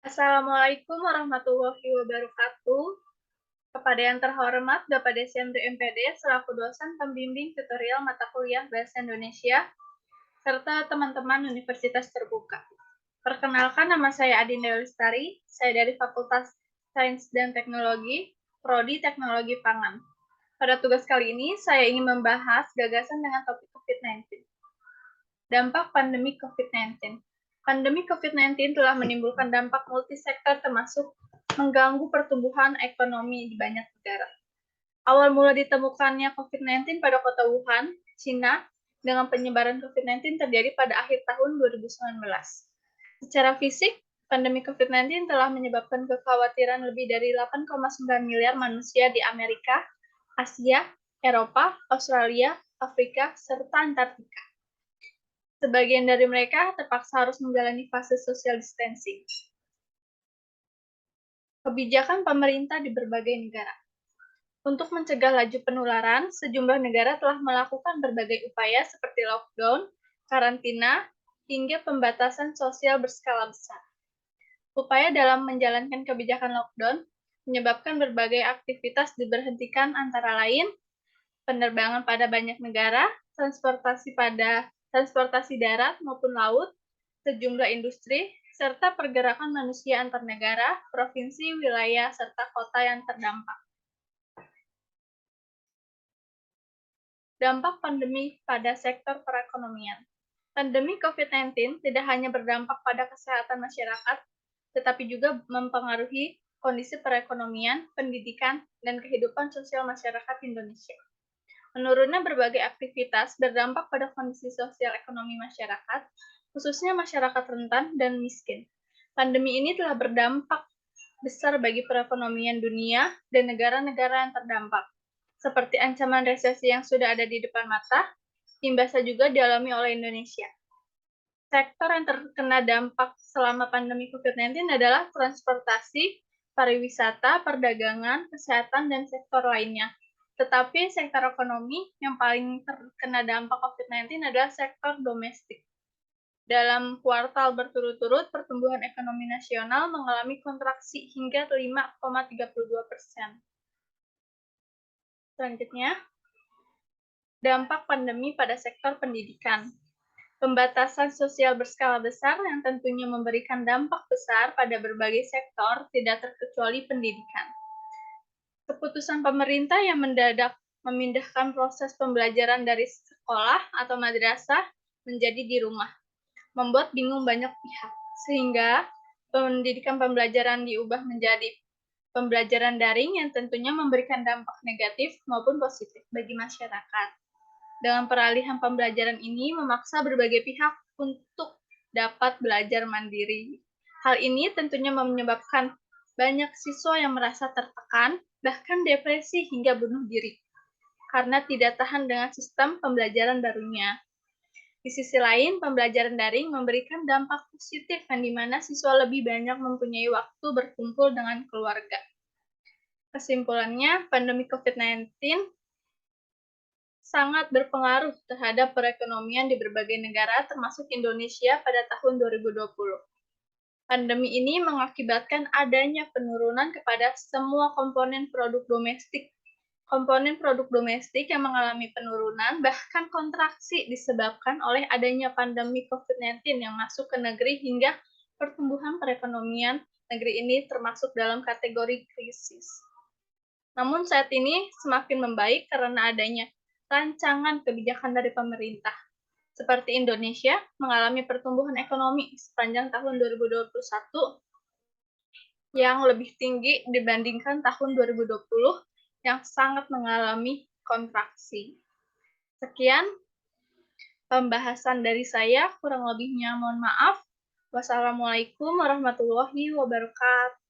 Assalamualaikum warahmatullahi wabarakatuh. Kepada yang terhormat Bapak Desyandri MPD selaku dosen pembimbing tutorial mata kuliah Bahasa Indonesia, serta teman-teman Universitas Terbuka. Perkenalkan, nama saya Adinda Lestari, saya dari Fakultas Sains dan Teknologi, Prodi Teknologi Pangan. Pada tugas kali ini, saya ingin membahas gagasan dengan topik COVID-19. Dampak pandemi COVID-19. Pandemi COVID-19 telah menimbulkan dampak multisektor termasuk mengganggu pertumbuhan ekonomi di banyak negara. Awal mula ditemukannya COVID-19 pada kota Wuhan, Cina, dengan penyebaran COVID-19 terjadi pada akhir tahun 2019. Secara fisik, pandemi COVID-19 telah menyebabkan kekhawatiran lebih dari 8,9 miliar manusia di Amerika, Asia, Eropa, Australia, Afrika, serta Antartika. Sebagian dari mereka terpaksa harus menjalani fase social distancing. Kebijakan pemerintah di berbagai negara. Untuk mencegah laju penularan, sejumlah negara telah melakukan berbagai upaya seperti lockdown, karantina, hingga pembatasan sosial berskala besar. Upaya dalam menjalankan kebijakan lockdown menyebabkan berbagai aktivitas diberhentikan, antara lain penerbangan pada banyak negara, transportasi darat maupun laut, sejumlah industri, serta pergerakan manusia antar negara, provinsi, wilayah, serta kota yang terdampak. Dampak pandemi pada sektor perekonomian. Pandemi COVID-19 tidak hanya berdampak pada kesehatan masyarakat, tetapi juga mempengaruhi kondisi perekonomian, pendidikan, dan kehidupan sosial masyarakat Indonesia. Menurunnya berbagai aktivitas berdampak pada kondisi sosial ekonomi masyarakat, khususnya masyarakat rentan dan miskin. Pandemi ini telah berdampak besar bagi perekonomian dunia dan negara-negara yang terdampak, seperti ancaman resesi yang sudah ada di depan mata, imbasnya juga dialami oleh Indonesia. Sektor yang terkena dampak selama pandemi COVID-19 adalah transportasi, pariwisata, perdagangan, kesehatan, dan sektor lainnya. Tetapi sektor ekonomi yang paling terkena dampak COVID-19 adalah sektor domestik. Dalam kuartal berturut-turut, pertumbuhan ekonomi nasional mengalami kontraksi hingga 5,32%. Selanjutnya, dampak pandemi pada sektor pendidikan. Pembatasan sosial berskala besar yang tentunya memberikan dampak besar pada berbagai sektor, tidak terkecuali pendidikan. Keputusan pemerintah yang mendadak memindahkan proses pembelajaran dari sekolah atau madrasah menjadi di rumah, membuat bingung banyak pihak, sehingga pendidikan pembelajaran diubah menjadi pembelajaran daring yang tentunya memberikan dampak negatif maupun positif bagi masyarakat. Dengan peralihan pembelajaran ini memaksa berbagai pihak untuk dapat belajar mandiri. Hal ini tentunya menyebabkan banyak siswa yang merasa tertekan, bahkan depresi hingga bunuh diri, karena tidak tahan dengan sistem pembelajaran barunya. Di sisi lain, pembelajaran daring memberikan dampak positif yang dimana siswa lebih banyak mempunyai waktu berkumpul dengan keluarga. Kesimpulannya, pandemi COVID-19 sangat berpengaruh terhadap perekonomian di berbagai negara, termasuk Indonesia pada tahun 2020. Pandemi ini mengakibatkan adanya penurunan kepada semua komponen produk domestik. Komponen produk domestik yang mengalami penurunan, bahkan kontraksi disebabkan oleh adanya pandemi COVID-19 yang masuk ke negeri hingga pertumbuhan perekonomian negeri ini termasuk dalam kategori krisis. Namun saat ini semakin membaik karena adanya rancangan kebijakan dari pemerintah. Seperti Indonesia mengalami pertumbuhan ekonomi sepanjang tahun 2021 yang lebih tinggi dibandingkan tahun 2020 yang sangat mengalami kontraksi. Sekian pembahasan dari saya, kurang lebihnya mohon maaf. Wassalamualaikum warahmatullahi wabarakatuh.